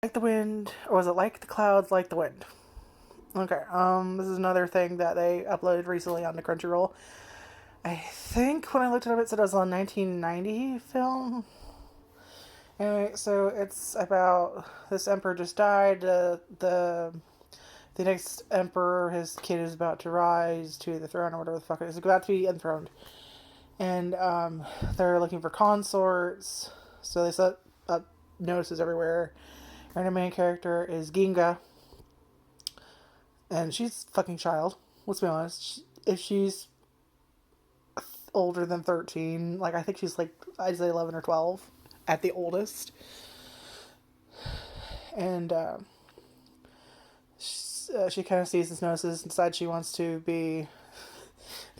Like the wind, or was it like the clouds, like the wind? Okay, this is another thing that they uploaded recently on the Crunchyroll. I think when I looked it up, it said it was a 1990 film. Anyway, so it's about this emperor just died. The next emperor, his kid is about to rise to the throne or whatever the fuck it is. It's about to be enthroned, and they're looking for consorts. So they set up notices everywhere. And our main character is Ginga, and she's a fucking child. Let's be honest. If she's older than 13, like I think she's like I'd say 11 or 12 at the oldest, and she kind of sees this notices and decides she wants to be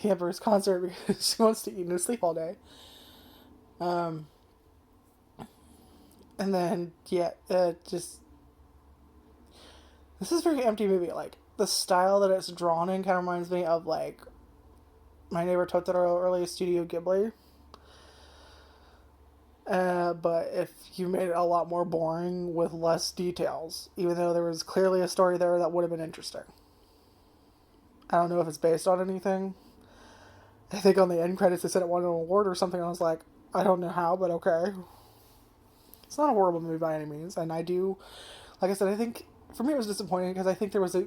the emperor's consort because she wants to eat and sleep all day. Um, and then yeah, just this is a very empty movie. Like the style that it's drawn in kind of reminds me of like My Neighbor Totoro early Studio Ghibli. But if you made it a lot more boring with less details, even though there was clearly a story there that would have been interesting. I don't know if it's based on anything. I think on the end credits they said it won an award or something. I was like, I don't know how, but okay. It's not a horrible movie by any means, and I do, like I said, I think for me it was disappointing because I think there was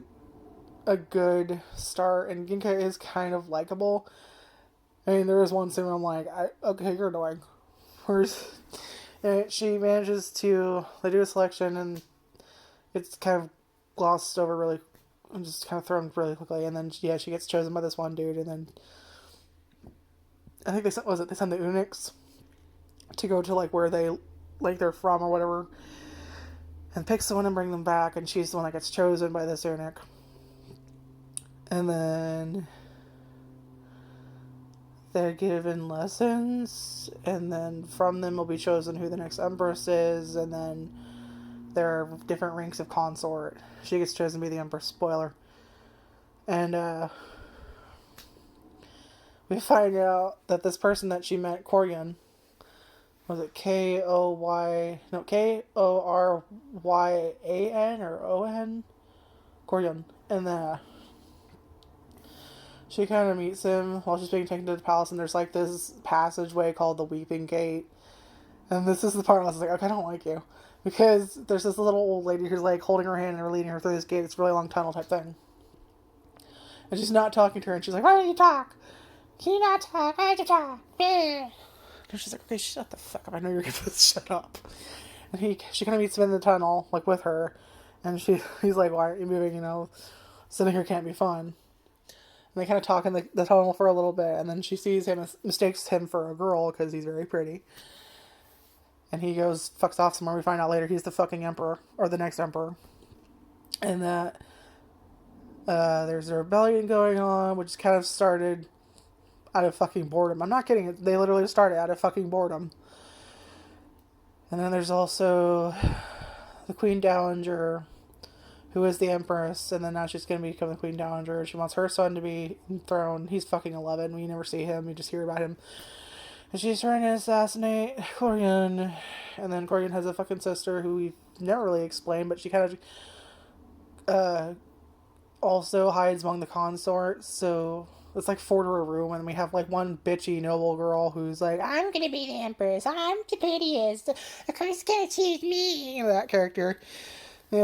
a good start, and Ginka is kind of likable. I mean, there is one scene where I'm like, okay, you're annoying. Whereas she manages to, they do a selection and it's kind of glossed over really, and just kind of thrown really quickly, and then yeah, she gets chosen by this one dude, and then I think they sent the eunuchs to go to like where they're from or whatever, and pick someone and bring them back, and she's the one that gets chosen by this eunuch, and then they're given lessons, and then from them will be chosen who the next empress is, and then there are different ranks of consort. She gets chosen to be the empress. Spoiler. And we find out that this person that she met, Koryan, was it Koy? No, Koryan or On? Koryan. And she kind of meets him while she's being taken to the palace, and there's like this passageway called the Weeping Gate. And this is the part I was like, okay, I don't like you. Because there's this little old lady who's like holding her hand and leading her through this gate. It's a really long tunnel type thing. And she's not talking to her, and she's like, why don't you talk? Can you not talk? Why don't you talk? And she's like, okay, shut the fuck up. I know you're going to shut up. And she kind of meets him in the tunnel, like with her. And he's like, why aren't you moving? Sitting here can't be fun. And they kind of talk in the tunnel for a little bit, and then she sees him, mistakes him for a girl because he's very pretty. And he goes, fucks off somewhere. We find out later he's the fucking emperor, or the next emperor. And that there's a rebellion going on, which kind of started out of fucking boredom. I'm not kidding. They literally started out of fucking boredom. And then there's also the Queen Dowager, who is the Empress, and then now she's going to become the Queen Dowager. She wants her son to be enthroned. He's fucking 11. We never see him. We just hear about him. And she's trying to assassinate Koryan. And then Koryan has a fucking sister who we've never really explained, but she kind of also hides among the consorts. So it's like four to a room, and we have like one bitchy noble girl who's like, I'm gonna be the Empress. I'm the prettiest. Of course, gonna choose me. That character.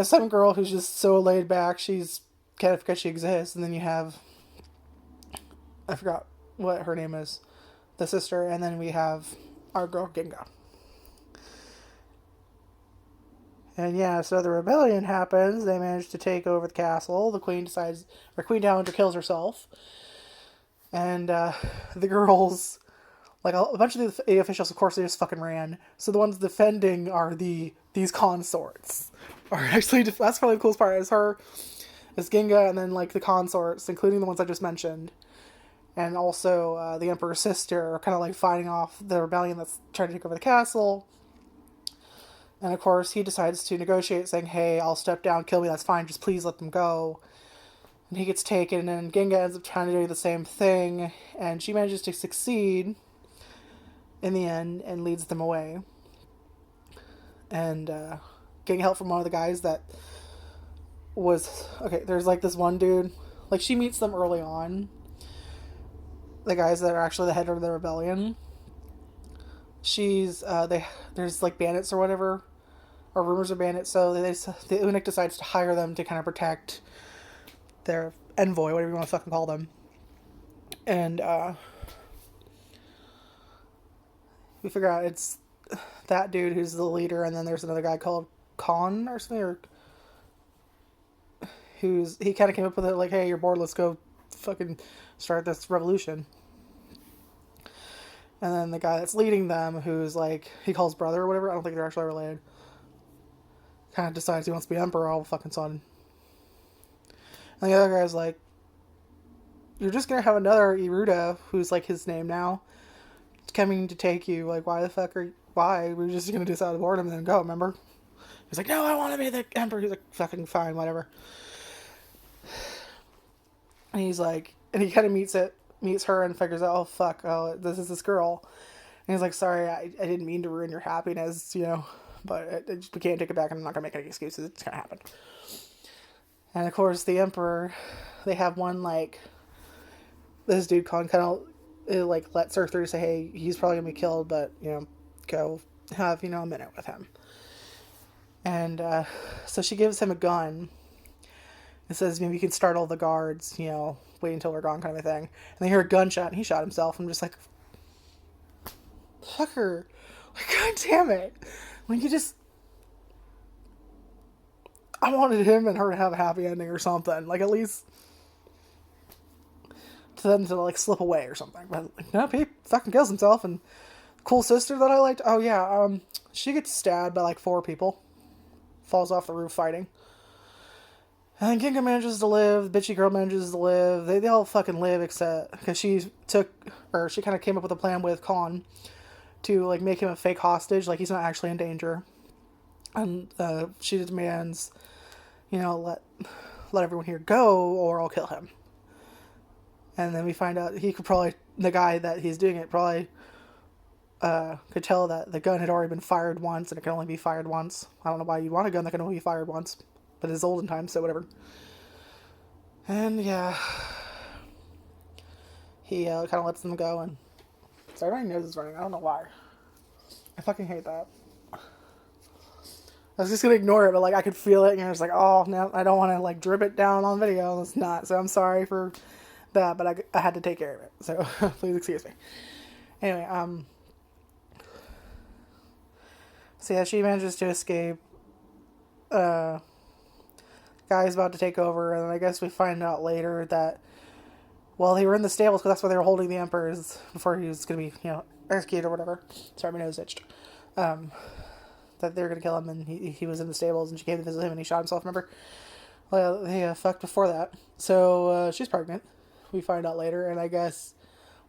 Some girl who's just so laid back, she's kind of because she exists, and then you have, I forgot what her name is, the sister, and then we have our girl Ginga. And yeah, so the rebellion happens. They manage to take over the castle. The queen decides, or Queen Dowager kills herself, and the girls, like a bunch of the officials, of course, they just fucking ran. So the ones defending are these consorts. Are actually, that's probably the coolest part, is her, is Ginga, and then like the consorts, including the ones I just mentioned, and also the Emperor's sister, are kind of like fighting off the rebellion that's trying to take over the castle. And of course, he decides to negotiate, saying, hey, I'll step down, kill me, that's fine, just please let them go. And he gets taken, and Ginga ends up trying to do the same thing, and she manages to succeed in the end and leads them away. And getting help from one of the guys that was okay. There's like this one dude, like she meets them early on. The guys that are actually the head of the rebellion. She's there's like bandits or whatever, or rumors of bandits. So the eunuch decides to hire them to kind of protect their envoy, whatever you want to fucking call them. And we figure out it's that dude who's the leader, and then there's another guy called Khan or something, or he kind of came up with it like, hey, you're bored, let's go fucking start this revolution. And then the guy that's leading them, who's like, he calls brother or whatever, I don't think they're actually related, kind of decides he wants to be emperor all of a fucking sudden. And the other guy's like, you're just gonna have another Iruda, who's like his name now, coming to take you. Like, why? We're just gonna decide to board him and then go, remember? He's like, no, I want to be the emperor. He's like, fucking fine, whatever. And he's like, and he kind of meets her and figures out, oh fuck, oh, this is this girl. And he's like, sorry, I didn't mean to ruin your happiness, but we can't take it back, and I'm not gonna make any excuses. It's gonna happen. And of course, the emperor, they have one, like, this dude kind of like lets her through to say, hey, he's probably gonna be killed, but go have a minute with him. And so she gives him a gun. It says maybe you can startle the guards, wait until we're gone, kind of a thing. And they hear a gunshot, and he shot himself. I'm just like, fuck her. Like, god damn it. Like, I wanted him and her to have a happy ending or something. Like, at least to them to, like, slip away or something. But, like, no, he fucking kills himself. And cool sister that I liked, oh yeah, she gets stabbed by, like, 4 people. Falls off the roof fighting. And then Ginga manages to live, bitchy girl manages to live. They all fucking live, except because she kind of came up with a plan with Khan to, like, make him a fake hostage, like he's not actually in danger. And she demands, let everyone here go, or I'll kill him. And then we find out the guy that he's doing it probably could tell that the gun had already been fired once, and it can only be fired once. I don't know why you'd want a gun that can only be fired once, but it's olden times, so whatever. And yeah, he kind of lets them go, and sorry, my nose is running. I don't know why. I fucking hate that. I was just gonna ignore it, but like I could feel it, and I was like, oh no, I don't want to like drip it down on video. It's not, so I'm sorry for that, but I had to take care of it. So please excuse me. Anyway, so yeah, she manages to escape. Guy's about to take over, and then I guess we find out later that, well, they were in the stables because that's where they were holding the emperors before he was going to be, executed or whatever. Sorry, my nose itched. That they were going to kill him, and he was in the stables, and she came to visit him, and he shot himself, remember? Well, they fucked before that. So, she's pregnant. We find out later, and I guess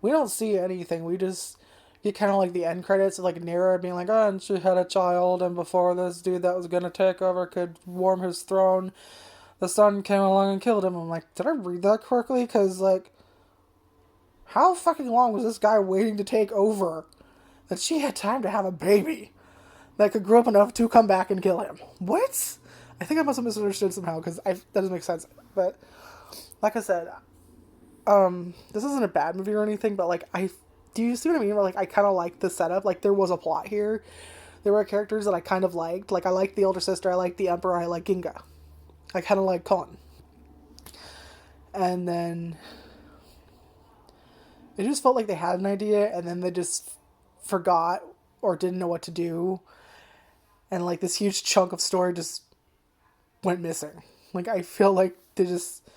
we don't see anything. We just get kind of like the end credits of like Nera being like, oh, and she had a child, and before this dude that was going to take over could warm his throne, the son came along and killed him. I'm like, did I read that correctly? Because, like, how fucking long was this guy waiting to take over that she had time to have a baby that could grow up enough to come back and kill him? What? I think I must have misunderstood somehow, because that doesn't make sense. But, like I said, this isn't a bad movie or anything, but, like, do you see what I mean? Like, I kind of like the setup. Like, there was a plot here. There were characters that I kind of liked. Like, I liked the older sister, I liked the Emperor, I liked Ginga. I kind of like Khan. And then it just felt like they had an idea, and then they just forgot or didn't know what to do. And, like, this huge chunk of story just went missing. Like, I feel like they just,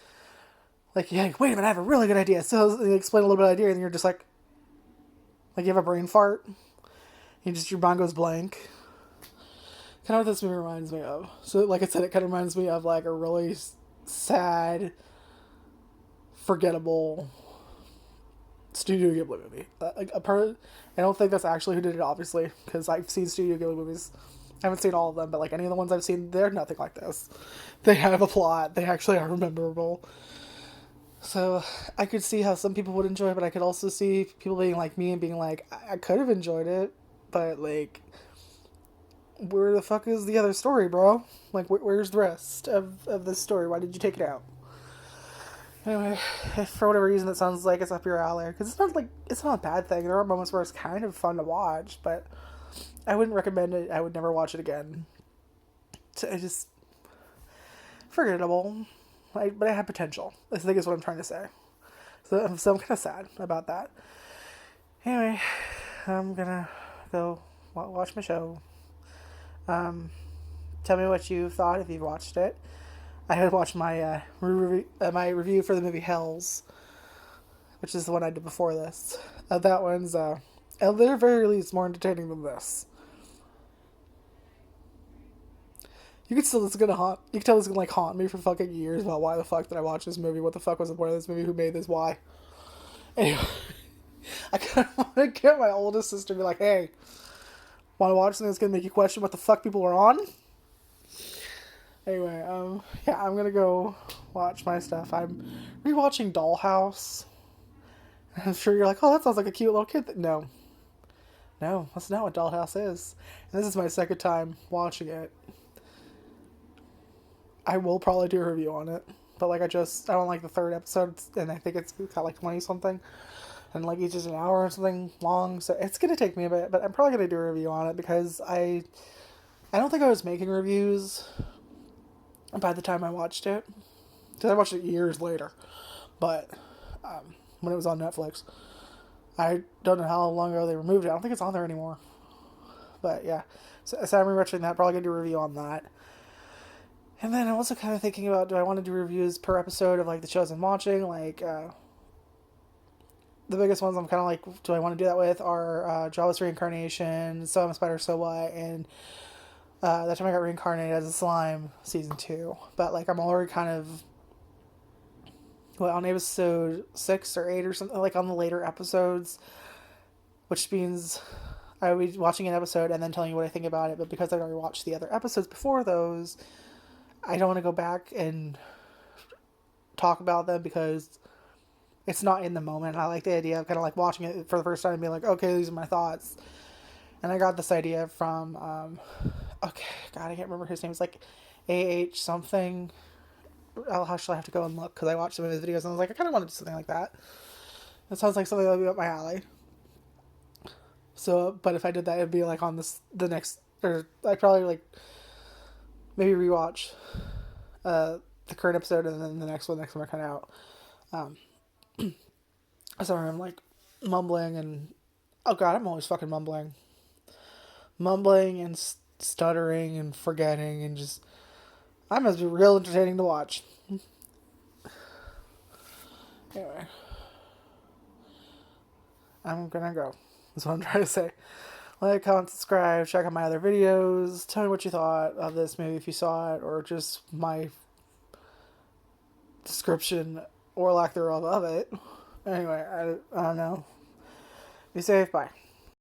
like, yeah, wait a minute, I have a really good idea. So they explain a little bit of the idea, and you're just like you have a brain fart. Your mind goes blank. Kind of what this movie reminds me of. So, like I said, it kind of reminds me of, like, a really sad, forgettable Studio Ghibli movie. I don't think that's actually who did it, obviously, because I've seen Studio Ghibli movies. I haven't seen all of them, but, like, any of the ones I've seen, they're nothing like this. They have a plot. They actually are memorable. So, I could see how some people would enjoy it, but I could also see people being like me and being like, I could have enjoyed it, but, like, where the fuck is the other story, bro? Like, where's the rest of this story? Why did you take it out? Anyway, if for whatever reason it sounds like it's up your alley, because it's not a bad thing. There are moments where it's kind of fun to watch, but I wouldn't recommend it. I would never watch it again. So it just forgettable. But it had potential. I think is what I'm trying to say. So I'm kind of sad about that. Anyway, I'm gonna go watch my show. Tell me what you thought if you've watched it. I had watched my my review for the movie Hells, which is the one I did before this. That one's at the very least more entertaining than this. You can still, it's gonna haunt. You can tell it's gonna like haunt me for fucking years about why the fuck did I watch this movie? What the fuck was the point of this movie? Who made this? Why? Anyway, I kind of want to get my oldest sister to be like, hey, want to watch something that's gonna make you question what the fuck people are on? Anyway, yeah, I'm gonna go watch my stuff. I'm rewatching Dollhouse. I'm sure you're like, oh, that sounds like a cute little kid. No, that's not what Dollhouse is. And this is my second time watching it. I will probably do a review on it, but like I don't like the third episode, and I think it's got like 20 something, and like each is an hour or something long, so it's gonna take me a bit, but I'm probably gonna do a review on it because I don't think I was making reviews by the time I watched it, because I watched it years later, but when it was on Netflix. I don't know how long ago they removed it. I don't think it's on there anymore, but yeah, so I'm rewatching that. Probably gonna do a review on that. And then I'm also kind of thinking about, do I want to do reviews per episode of like the shows I'm watching? Like the biggest ones I'm kind of like, do I want to do that with are Jobless Reincarnation, So I'm a Spider, So What, and That Time I Got Reincarnated as a Slime season 2. But like I'm already kind of on episode 6 or 8 or something, like on the later episodes, which means I will be watching an episode and then telling you what I think about it. But because I already watched the other episodes before those, I don't want to go back and talk about them because it's not in the moment. I like the idea of kind of like watching it for the first time and being like, okay, these are my thoughts. And I got this idea from, okay, God, I can't remember his name. It's like AH something. I'll actually have to go and look because I watched some of his videos and I was like, I kind of want to do something like that. It sounds like something that would be up my alley. So, but if I did that, it'd be like on the next, or I'd probably like maybe rewatch the current episode and then the next one I come out. Sorry, I'm like mumbling and oh god, I'm always fucking mumbling and stuttering and forgetting and just I must be real entertaining to watch. Anyway, I'm gonna go. That's what I'm trying to say. Like, comment, subscribe, check out my other videos. Tell me what you thought of this movie if you saw it, or just my description or lack thereof of it. Anyway, I don't know. Be safe. Bye.